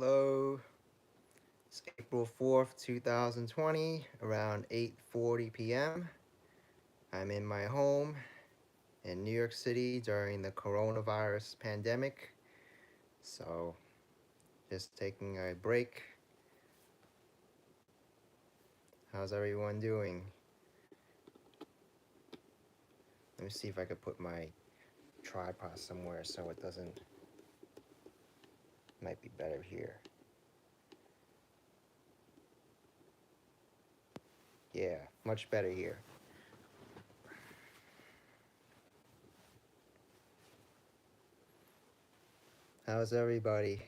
Hello, it's April 4th, 2020, around 8:40 p.m. I'm in my home in New York City during the coronavirus pandemic, so just taking a break. How's everyone doing? Let me see if I could put my tripod somewhere so it doesn't, might be better here. Yeah, much better here. How's everybody?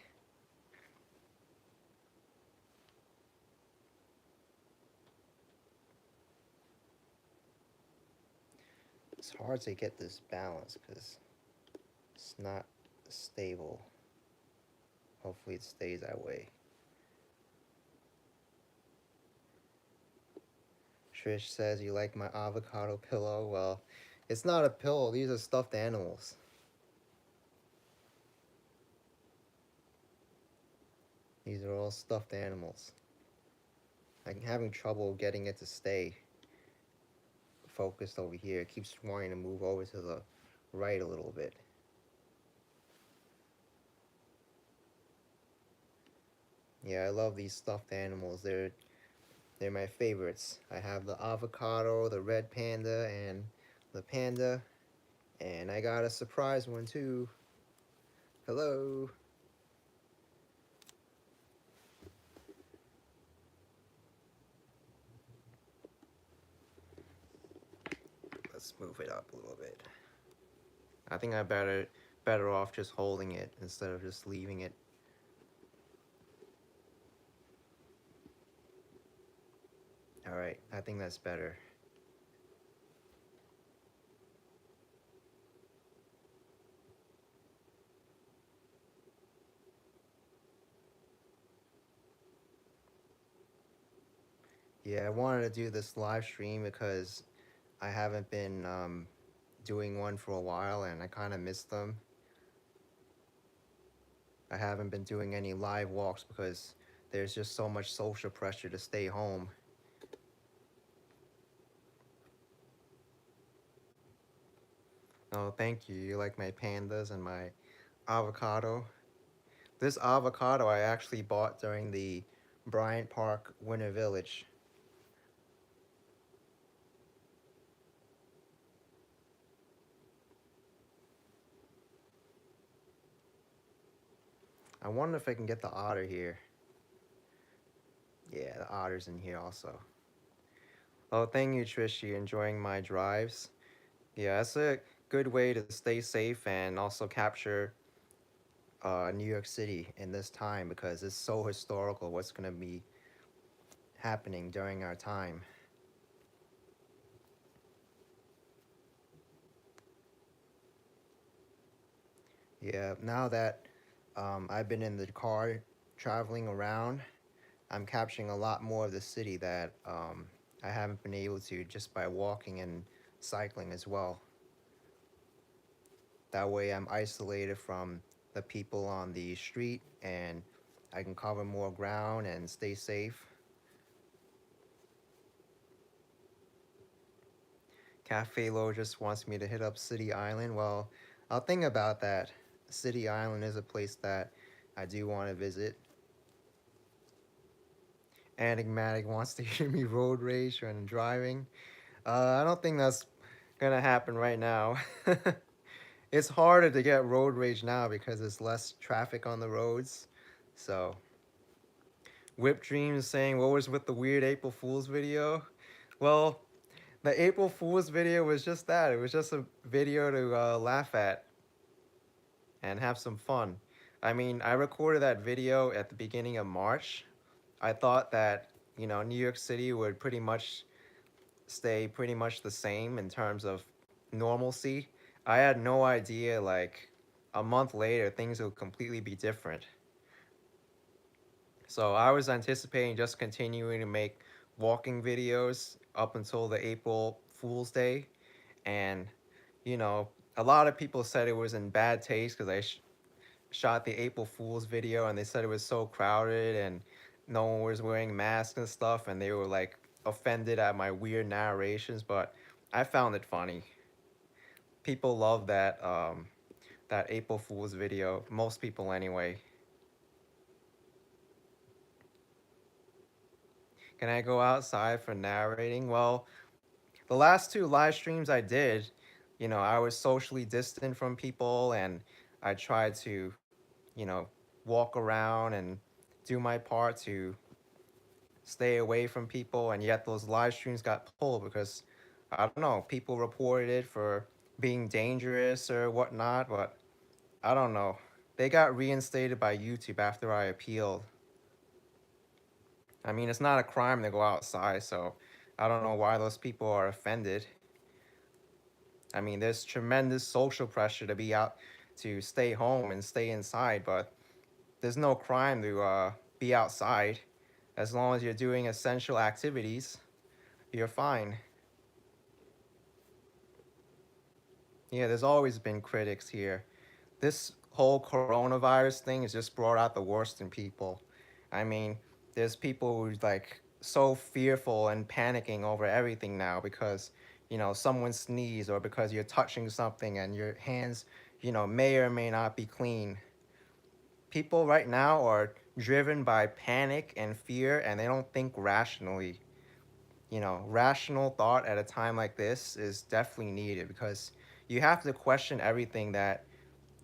It's hard to get this balance because it's not stable. Hopefully it stays that way. Trish says you like my avocado pillow. Well, it's not a pillow. These are stuffed animals. These are all stuffed animals. I'm having trouble getting it to stay focused over here. It keeps wanting to move over to the right a little bit. Yeah, I love these stuffed animals. They're my favorites. I have the avocado, the red panda, and the panda. And I got a surprise one too. Hello. Let's move it up a little bit. I think I better off just holding it instead of just leaving it. All right, I think that's better. Yeah, I wanted to do this live stream because I haven't been doing one for a while and I kind of missed them. I haven't been doing any live walks because there's just so much social pressure to stay home. Oh, thank you. You like my pandas and my avocado? This avocado I actually bought during the Bryant Park Winter Village. I wonder if I can get the otter here. Yeah, the otter's in here also. Oh, thank you, Trish. You enjoying my drives? Yeah, that's a good way to stay safe and also capture New York City in this time because it's so historical what's going to be happening during our time. Yeah, now that I've been in the car traveling around, I'm capturing a lot more of the city that I haven't been able to just by walking and cycling as well. That way I'm isolated from the people on the street and I can cover more ground and stay safe. Cafe Lo just wants me to hit up City Island. Well, I'll think about that. City Island is a place that I do want to visit. Enigmatic wants to hear me road rage when I'm driving. I don't think that's gonna happen right now. It's harder to get road rage now because there's less traffic on the roads. So, Whip Dreams saying, what was with the weird April Fool's video? Well, the April Fool's video was just that. It was just a video to laugh at and have some fun. I mean, I recorded that video at the beginning of March. I thought that, New York City would pretty much stay pretty much the same in terms of normalcy. I had no idea, like, a month later, things would completely be different. So I was anticipating just continuing to make walking videos up until the April Fool's Day. And, a lot of people said it was in bad taste because shot the April Fool's video, and they said it was so crowded and no one was wearing masks and stuff, and they were like offended at my weird narrations, but I found it funny. People love that April Fool's video. Most people anyway. Can I go outside for narrating? Well, the last two live streams I did, I was socially distant from people and I tried to, you know, walk around and do my part to stay away from people, and yet those live streams got pulled because I don't know, people reported it for being dangerous or whatnot, but I don't know. They got reinstated by YouTube after I appealed. I mean, it's not a crime to go outside, so I don't know why those people are offended. I mean, there's tremendous social pressure to be out, to stay home and stay inside, but there's no crime to be outside. As long as you're doing essential activities, you're fine. Yeah, there's always been critics here. This whole coronavirus thing has just brought out the worst in people. I mean, there's people who like so fearful and panicking over everything now because, someone sneezed or because you're touching something and your hands, may or may not be clean. People right now are driven by panic and fear and they don't think rationally. Rational thought at a time like this is definitely needed because you have to question everything that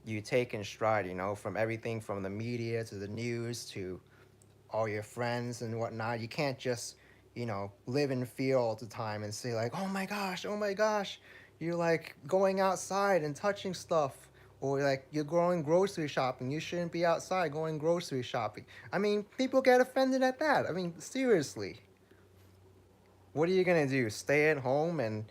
you take in stride, from everything from the media to the news to all your friends and whatnot. You can't just, live in fear all the time and say, like, oh my gosh, you're like going outside and touching stuff. Or like you're going grocery shopping. You shouldn't be outside going grocery shopping. I mean, people get offended at that. I mean, seriously. What are you gonna do? Stay at home and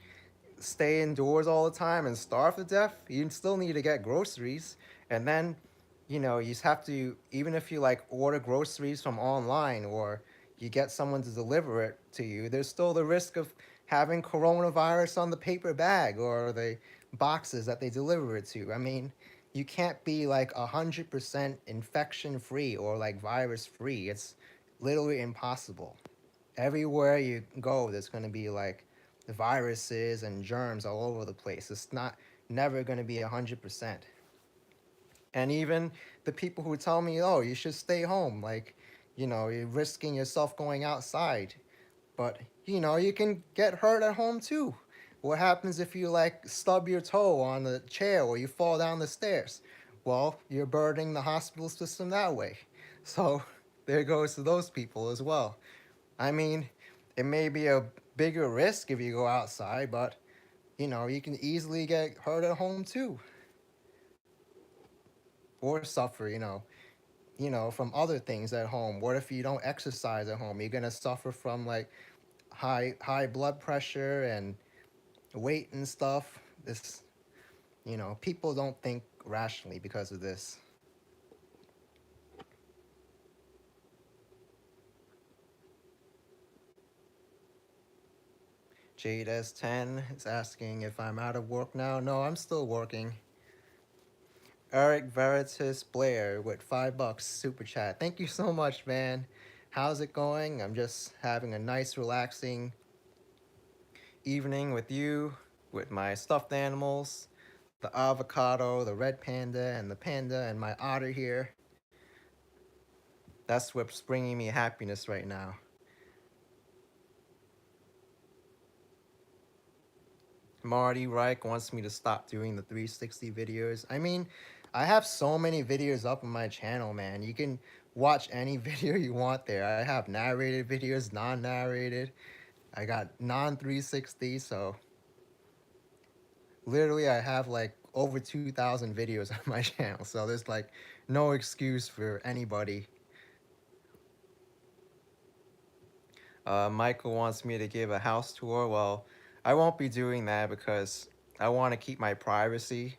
stay indoors all the time and starve to death? You still need to get groceries. And then, you just have to, even if you like order groceries from online or you get someone to deliver it to you, there's still the risk of having coronavirus on the paper bag or the boxes that they deliver it to. I mean, you can't be like 100% infection free or like virus free. It's literally impossible. Everywhere you go, there's going to be like the viruses and germs all over the place. It's not never going to be 100%. And even the people who tell me, oh, you should stay home, like, you're risking yourself going outside. But, you can get hurt at home too. What happens if you like stub your toe on the chair or you fall down the stairs? Well, you're burdening the hospital system that way. So there goes to those people as well. I mean, it may be a bigger risk if you go outside, but you can easily get hurt at home too, or suffer, from other things at home. What if you don't exercise at home? You're gonna suffer from like high blood pressure and weight and stuff. This, people don't think rationally because of this. Jade S10 is asking if I'm out of work now. No, I'm still working. Eric Veritas Blair with $5 super chat. Thank you so much, man. How's it going? I'm just having a nice, relaxing evening with you, with my stuffed animals, the avocado, the red panda, and the panda, and my otter here. That's what's bringing me happiness right now. Marty Reich wants me to stop doing the 360 videos. I mean, I have so many videos up on my channel, man. You can watch any video you want there. I have narrated videos, non-narrated. I got non-360, so literally I have like over 2,000 videos on my channel. So there's like no excuse for anybody. Michael wants me to give a house tour. Well, I won't be doing that because I want to keep my privacy.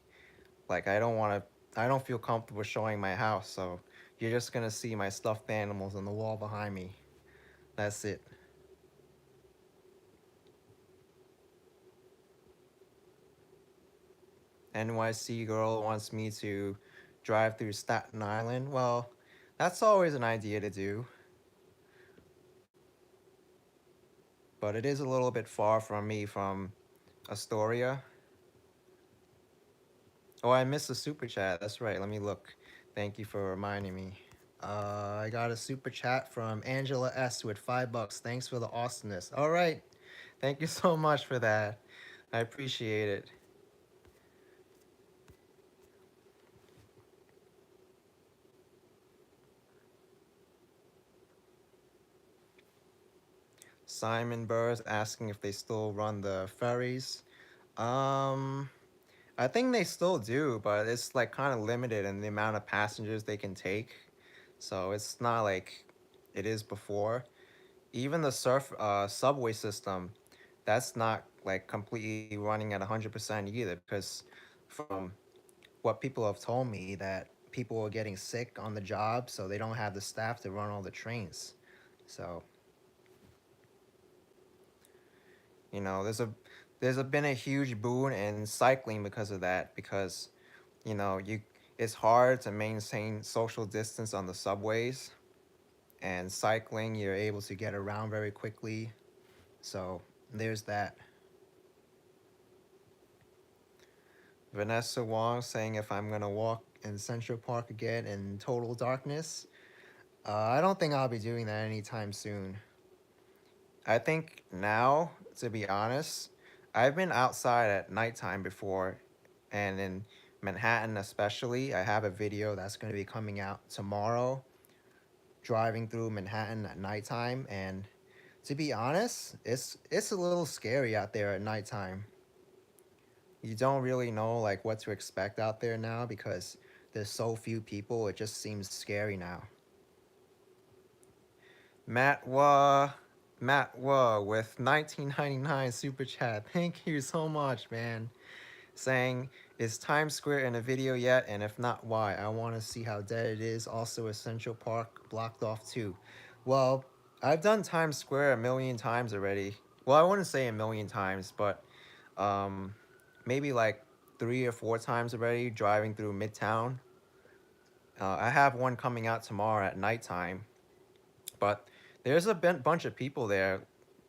Like I don't feel comfortable showing my house, so you're just gonna see my stuffed animals on the wall behind me. That's it. NYC girl wants me to drive through Staten Island. Well, that's always an idea to do, but it is a little bit far from me from Astoria. Oh, I missed the super chat. That's right. Let me look. Thank you for reminding me. I got a super chat from Angela S with $5. Thanks for the awesomeness. All right. Thank you so much for that. I appreciate it. Simon Burrs asking if they still run the ferries. Um, I think they still do, but it's like kind of limited in the amount of passengers they can take. So it's not like it is before. Even the subway system, that's not like completely running at 100% either, because from what people have told me that people are getting sick on the job, so they don't have the staff to run all the trains. So, there's been a huge boon in cycling because of that, because you it's hard to maintain social distance on the subways, and cycling you're able to get around very quickly. So there's that. Vanessa Wong saying if I'm gonna walk in Central Park again in total darkness. I don't think I'll be doing that anytime soon. I think now, to be honest, I've been outside at nighttime before, and in Manhattan especially. I have a video that's going to be coming out tomorrow, driving through Manhattan at nighttime, and to be honest, it's a little scary out there at nighttime. You don't really know like what to expect out there now because there's so few people. It just seems scary now. Matt Wah, Matt Wah with 1999 super chat. Thank you so much, man. Saying, is Times Square in a video yet? And if not, why? I want to see how dead it is. Also, is Central Park blocked off too? Well, I've done Times Square a million times already. Well, I wouldn't say a million times, but um, maybe like 3 or 4 times already driving through Midtown. I have one coming out tomorrow at nighttime, but there's a bunch of people there.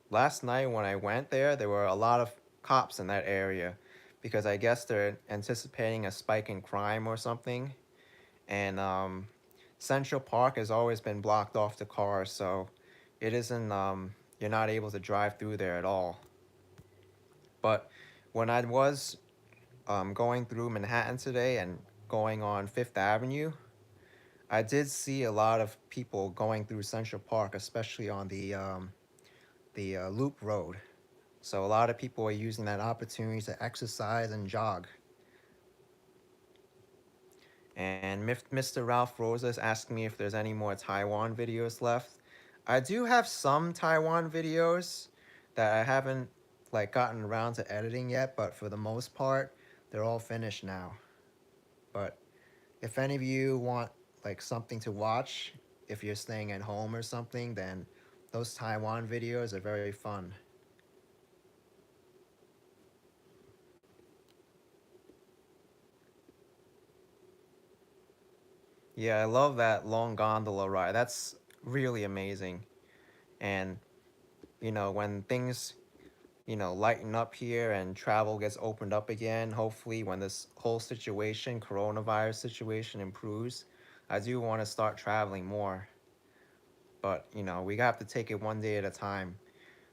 Last night when I went there, there were a lot of cops in that area because I guess they're anticipating a spike in crime or something. And Central Park has always been blocked off to cars, so it isn't, you're not able to drive through there at all. But when I was going through Manhattan today and going on Fifth Avenue, I did see a lot of people going through Central Park, especially on the Loop Road. So a lot of people are using that opportunity to exercise and jog. And Mr. Ralph Rosa is asking me if there's any more Taiwan videos left. I do have some Taiwan videos that I haven't like gotten around to editing yet, but for the most part, they're all finished now. But if any of you want like something to watch, if you're staying at home or something, then those Taiwan videos are very fun. Yeah, I love that long gondola ride. That's really amazing. And, when things, lighten up here and travel gets opened up again, hopefully when this whole situation, coronavirus situation improves, I do want to start traveling more. But, we have to take it one day at a time.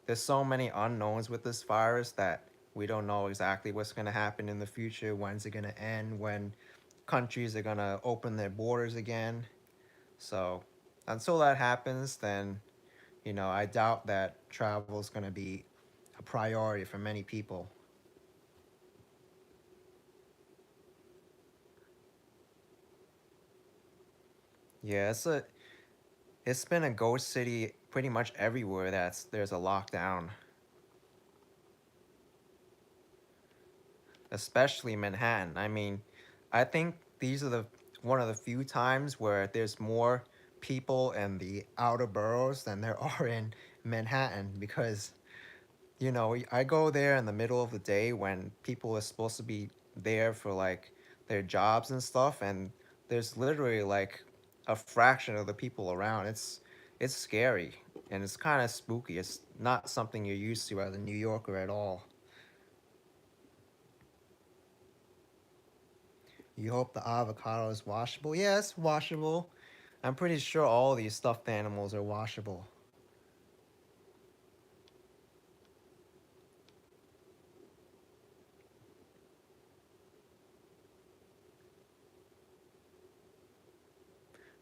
There's so many unknowns with this virus that we don't know exactly what's going to happen in the future. When's it going to end? When countries are going to open their borders again? So until that happens, then, I doubt that travel is going to be a priority for many people. Yeah, it's been a ghost city pretty much everywhere there's a lockdown, especially Manhattan. I mean, I think these are the one of the few times where there's more people in the outer boroughs than there are in Manhattan because I go there in the middle of the day when people are supposed to be there for like their jobs and stuff, and there's literally like a fraction of the people around. It's scary and it's kind of spooky. It's not something you're used to as a New Yorker at all. You hope the avocado is washable? Yeah, it's washable. I'm pretty sure all these stuffed animals are washable.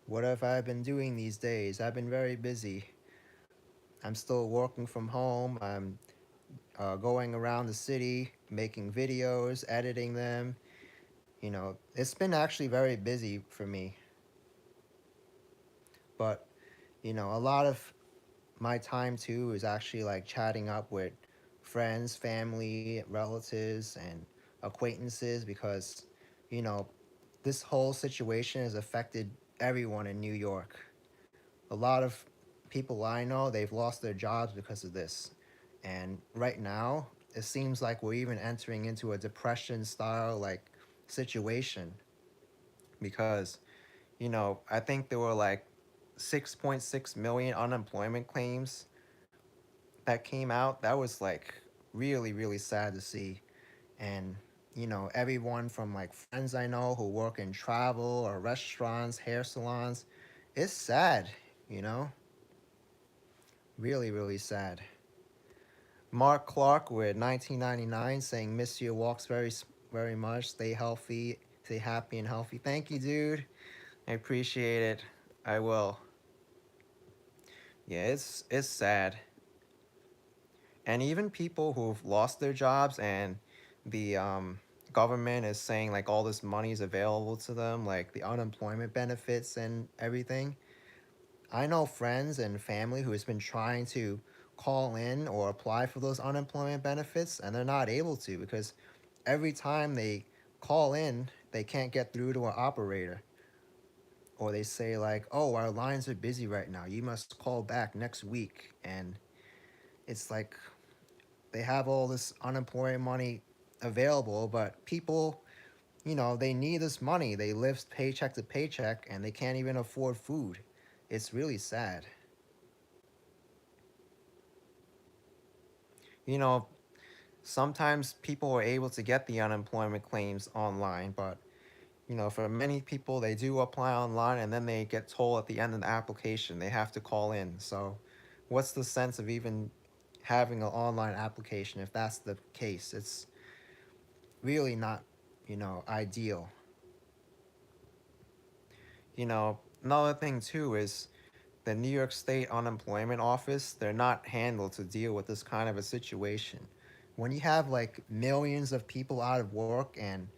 What have I been doing these days? I've been very busy. I'm still working from home. I'm going around the city, making videos, editing them. It's been actually very busy for me. But, a lot of my time too is actually like chatting up with friends, family, relatives, and acquaintances because, you know, this whole situation has affected everyone in New York. A lot of people I know, they've lost their jobs because of this. And right now, it seems like we're even entering into a depression style like situation because, I think there were like 6.6 million unemployment claims that came out. That was like really, really sad to see. And, everyone from like friends I know who work in travel or restaurants, hair salons, it's sad, you know? Really, really sad. Mark Clark with 1999 saying, "Miss your walks very much. Stay healthy, stay happy and healthy." Thank you, dude. I appreciate it. I will. Yeah, it's sad. And even people who've lost their jobs and the government is saying like all this money is available to them, like the unemployment benefits and everything. I know friends and family who has been trying to call in or apply for those unemployment benefits and they're not able to because every time they call in, they can't get through to an operator. Or they say like, "Oh, our lines are busy right now. You must call back next week." And it's like they have all this unemployment money available, but people, they need this money. They live paycheck to paycheck and they can't even afford food. It's really sad. You know, Sometimes people are able to get the unemployment claims online, but for many people, they do apply online and then they get told at the end of the application they have to call in. So, what's the sense of even having an online application if that's the case? It's really not, ideal. Another thing too is the New York State Unemployment Office, they're not handled to deal with this kind of a situation. When you have like millions of people out of work and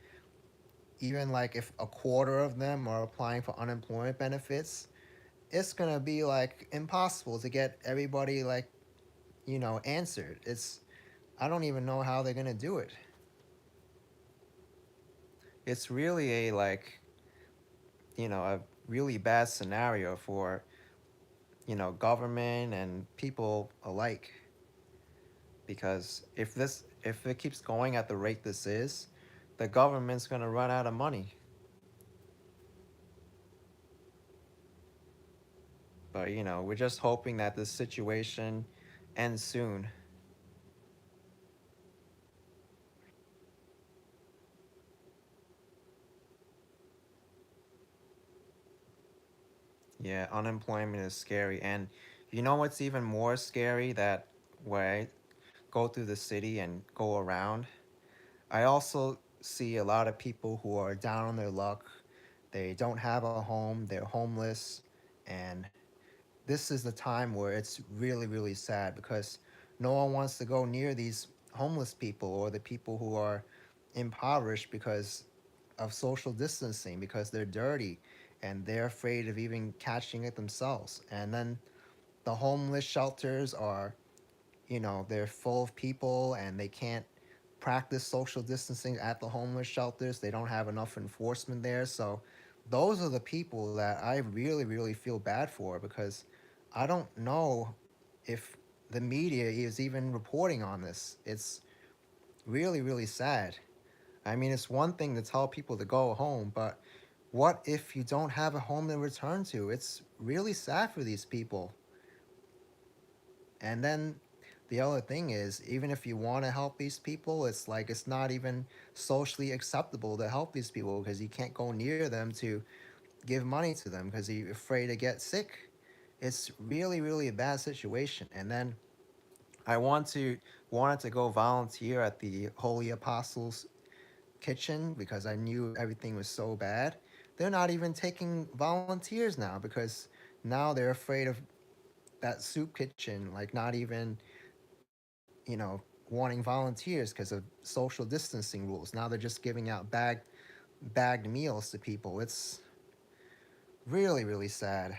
even like if a quarter of them are applying for unemployment benefits, it's gonna be like impossible to get everybody like, answered. I don't even know how they're gonna do it. It's really a really bad scenario for, government and people alike. Because if it keeps going at the rate this is, the government's gonna run out of money. But we're just hoping that this situation ends soon. Yeah, unemployment is scary. And you know what's even more scary that when I go through the city and go around, I also see a lot of people who are down on their luck. They don't have a home, they're homeless, and this is the time where it's really, really sad because no one wants to go near these homeless people or the people who are impoverished because of social distancing, because they're dirty and they're afraid of even catching it themselves. And then the homeless shelters are, they're full of people and they can't practice social distancing at the homeless shelters. They don't have enough enforcement there. So those are the people that I really, really feel bad for because I don't know if the media is even reporting on this. It's really, really sad. I mean, it's one thing to tell people to go home, but what if you don't have a home to return to? It's really sad for these people. And then the other thing is, even if you want to help these people, it's like it's not even socially acceptable to help these people because you can't go near them to give money to them because you're afraid to get sick. It's really, really a bad situation. And then I wanted to go volunteer at the Holy Apostles kitchen because I knew everything was so bad. They're not even taking volunteers now because now they're afraid of that soup kitchen, like not even, wanting volunteers because of social distancing rules. Now they're just giving out bagged meals to people. It's really, really sad.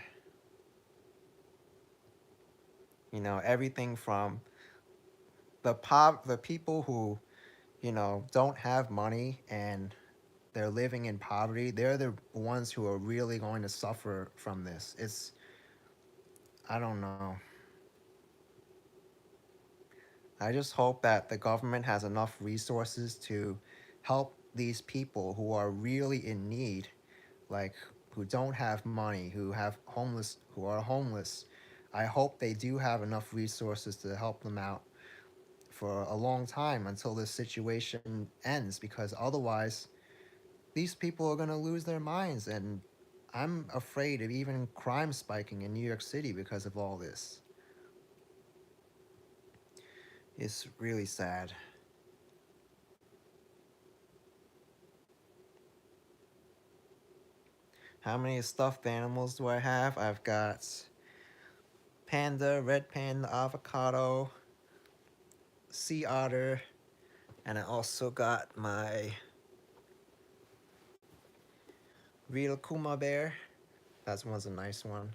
Everything from the people who, don't have money and they're living in poverty, they're the ones who are really going to suffer from this. I don't know. I just hope that the government has enough resources to help these people who are really in need, like who don't have money, who are homeless. I hope they do have enough resources to help them out for a long time until this situation ends because otherwise these people are going to lose their minds and I'm afraid of even crime spiking in New York City because of all this. It's really sad. How many stuffed animals do I have? I've got panda, red panda, avocado, sea otter, and I also got my real Kuma bear. That one's a nice one.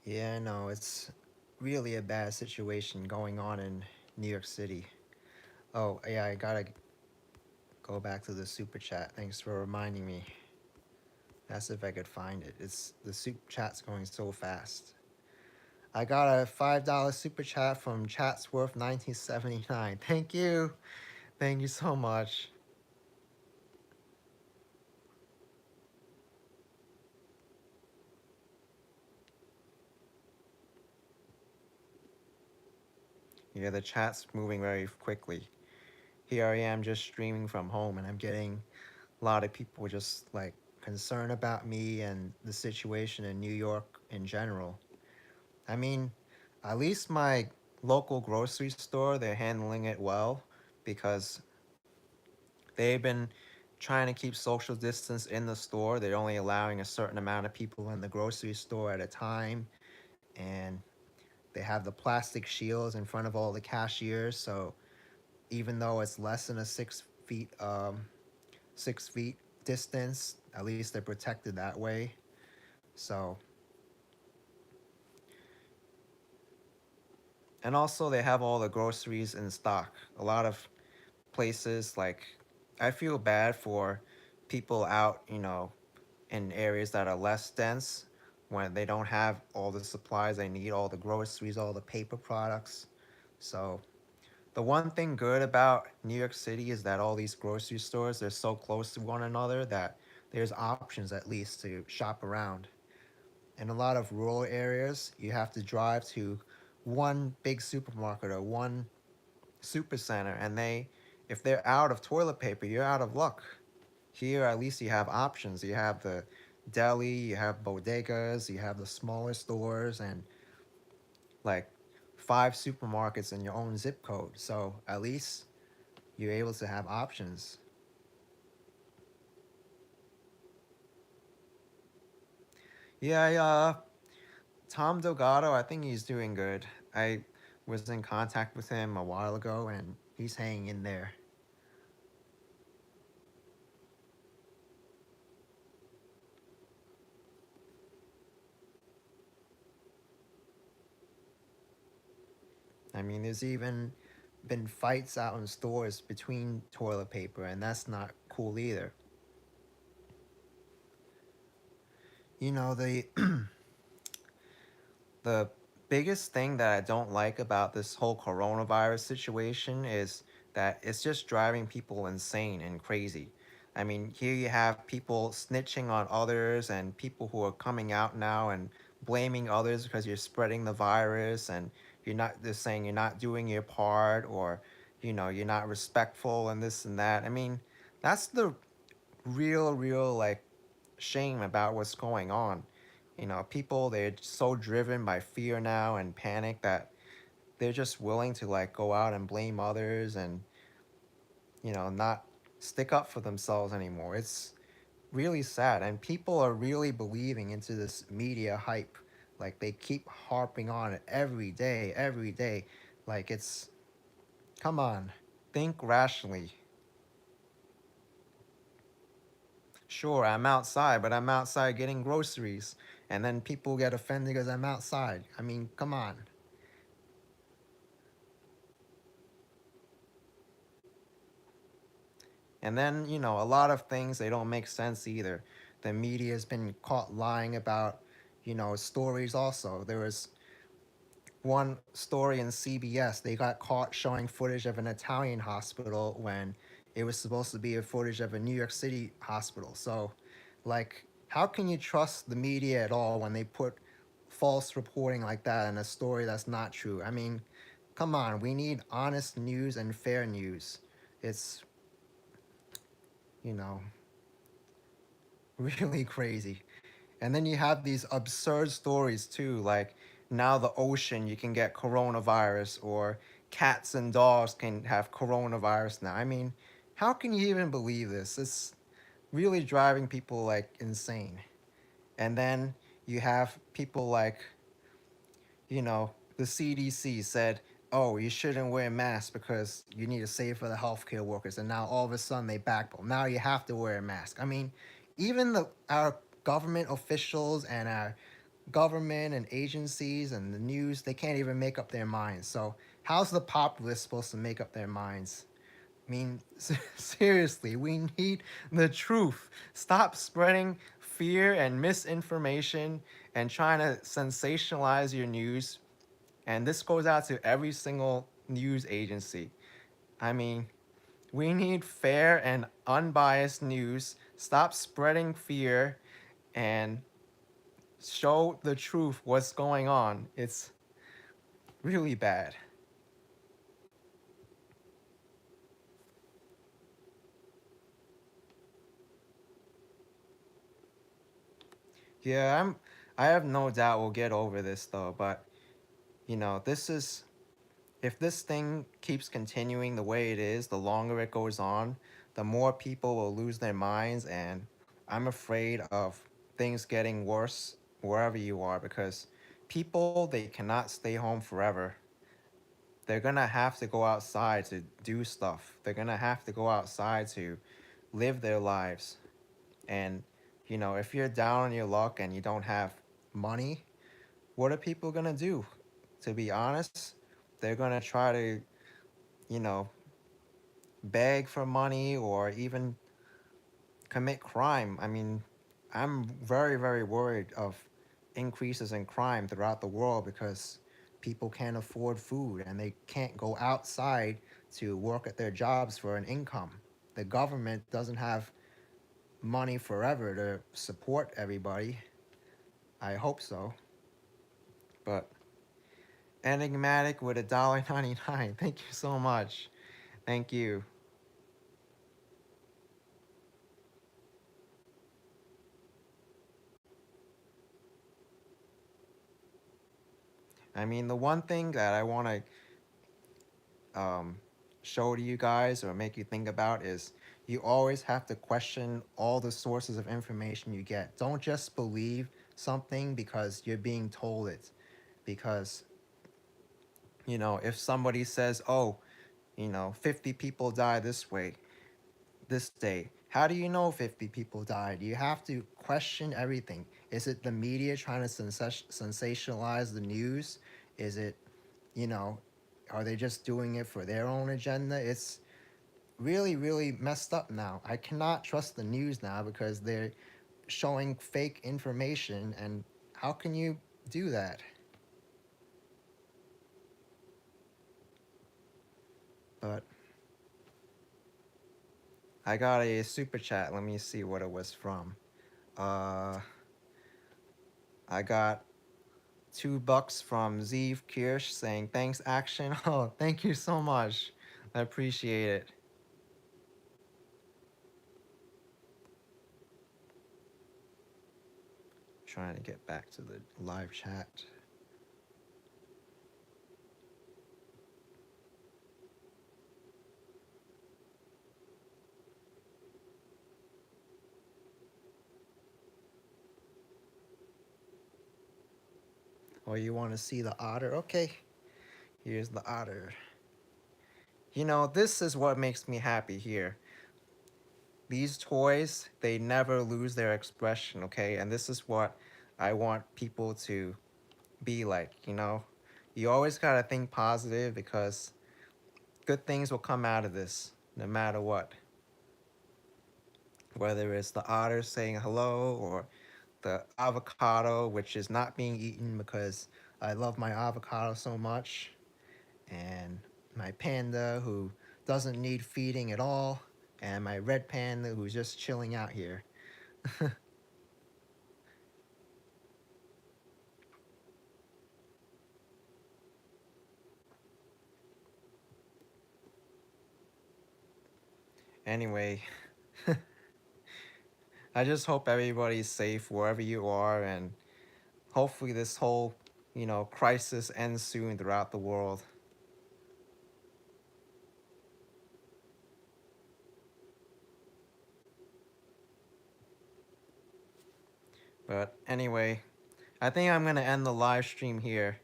Yeah, I know. It's really a bad situation going on in New York City. Oh, yeah, I gotta go back to the super chat. Thanks for reminding me. That's if I could find it. It's the super chat's going so fast. I got a $5 super chat from Chatsworth 1979. Thank you. Thank you so much. Yeah, the chat's moving very quickly. Here I am just streaming from home and I'm getting a lot of people just like concerned about me and the situation in New York in general. I mean, at least my local grocery store, they're handling it well because they've been trying to keep social distance in the store. They're only allowing a certain amount of people in the grocery store at a time. And they have the plastic shields in front of all the cashiers. So even though it's less than a 6 feet distance, at least they're protected that way. So, and also they have all the groceries in stock. A lot of places, like, I feel bad for people out, in areas that are less dense when they don't have all the supplies they need, all the groceries, all the paper products. So, the one thing good about New York City is that all these grocery stores, they're so close to one another that there's options at least to shop around. In a lot of rural areas, you have to drive to one big supermarket or one super center, and if they're out of toilet paper, you're out of luck. Here, at least you have options. You have the deli, you have bodegas, you have the smaller stores, and like 5 supermarkets in your own zip code. So at least you're able to have options. Yeah, Tom Delgado, I think he's doing good. I was in contact with him a while ago, and he's hanging in there. I mean, there's even been fights out in stores between toilet paper, and that's not cool either. The The biggest thing that I don't like about this whole coronavirus situation is that it's just driving people insane and crazy. I mean, here you have people snitching on others and people who are coming out now and blaming others because you're spreading the virus and you're not just saying you're not doing your part, or you're not respectful and this and that. I mean, that's the real like shame about what's going on. People, they're so driven by fear now and panic that they're just willing to like go out and blame others and not stick up for themselves anymore. It's really sad, and people are really believing into this media hype. Like, they keep harping on it every day. Like, it's, come on, think rationally. Sure, I'm outside, but I'm outside getting groceries, and then people get offended because I'm outside. I mean, come on. And then, a lot of things, they don't make sense either. The media has been caught lying about, stories also. There was one story in CBS, they got caught showing footage of an Italian hospital when it was supposed to be a footage of a New York City hospital. So, like, how can you trust the media at all when they put false reporting like that in a story that's not true? I mean, come on, we need honest news and fair news. It's, you know, really crazy. And then you have these absurd stories too, like now the ocean, you can get coronavirus, or cats and dogs can have coronavirus now. I mean, how can you even believe this? It's really driving people like insane. And then you have people like, the CDC said, oh, you shouldn't wear masks because you need to save for the healthcare workers. And now all of a sudden they backpedal. Now you have to wear a mask. I mean, even our government officials and our government and agencies and the news, they can't even make up their minds. So how's the populace supposed to make up their minds? I mean, seriously, we need the truth. Stop spreading fear and misinformation and trying to sensationalize your news. And this goes out to every single news agency. I mean, we need fair and unbiased news. Stop spreading fear and show the truth what's going on. It's really bad. Yeah, I have no doubt we'll get over this though, but this is, if this thing keeps continuing the way it is, the longer it goes on, the more people will lose their minds, and I'm afraid of things getting worse wherever you are, because people, they cannot stay home forever. They're gonna have to go outside to do stuff. They're gonna have to go outside to live their lives. And if you're down on your luck and you don't have money, what are people gonna do? To be honest, they're gonna try to, you know, beg for money or even commit crime. I mean, I'm very worried of increases in crime throughout the world because people can't afford food and they can't go outside to work at their jobs for an income. The government doesn't have money forever to support everybody. I hope so. But enigmatic with $1.99. Thank you so much. Thank you. I mean, the one thing that I want to show to you guys or make you think about is you always have to question all the sources of information you get. Don't just believe something because you're being told it. Because, if somebody says, oh, 50 people die this way, this day. How do you know 50 people died? You have to question everything. Is it the media trying to sensationalize the news? Is it, you know, are they just doing it for their own agenda? It's really messed up now. I cannot trust the news now because they're showing fake information. And how can you do that? But I got a super chat. Let me see what it was from. Uh, I got $2 from Zeev Kirsch saying thanks, Action. Oh, thank you so much. I appreciate it. Trying to get back to the live chat. Oh, you want to see the otter? Okay, here's the otter. You know, this is what makes me happy here. These toys, they never lose their expression, okay? And this is what I want people to be like, you know? You always gotta think positive because good things will come out of this, no matter what. Whether it's the otter saying hello or the avocado, which is not being eaten because I love my avocado so much, and my panda who doesn't need feeding at all, and my red panda who's just chilling out here. Anyway, I just hope everybody's safe wherever you are, and hopefully this whole, crisis ends soon throughout the world. But anyway, I think I'm gonna end the live stream here.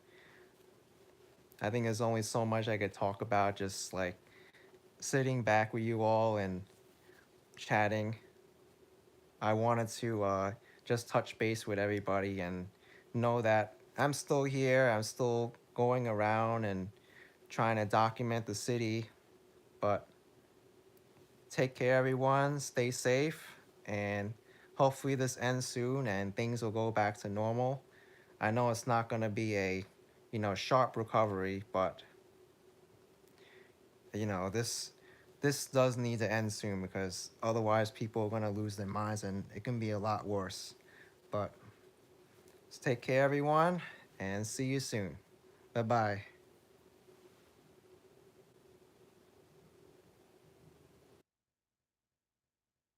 I think there's only so much I could talk about, just like sitting back with you all and chatting. I wanted to just touch base with everybody and know that I'm still here. I'm still going around and trying to document the city. But take care, everyone. Stay safe. And hopefully this ends soon and things will go back to normal. I know it's not going to be a, sharp recovery, but, this does need to end soon because otherwise people are going to lose their minds and it can be a lot worse. But take care, everyone, and see you soon. Bye bye.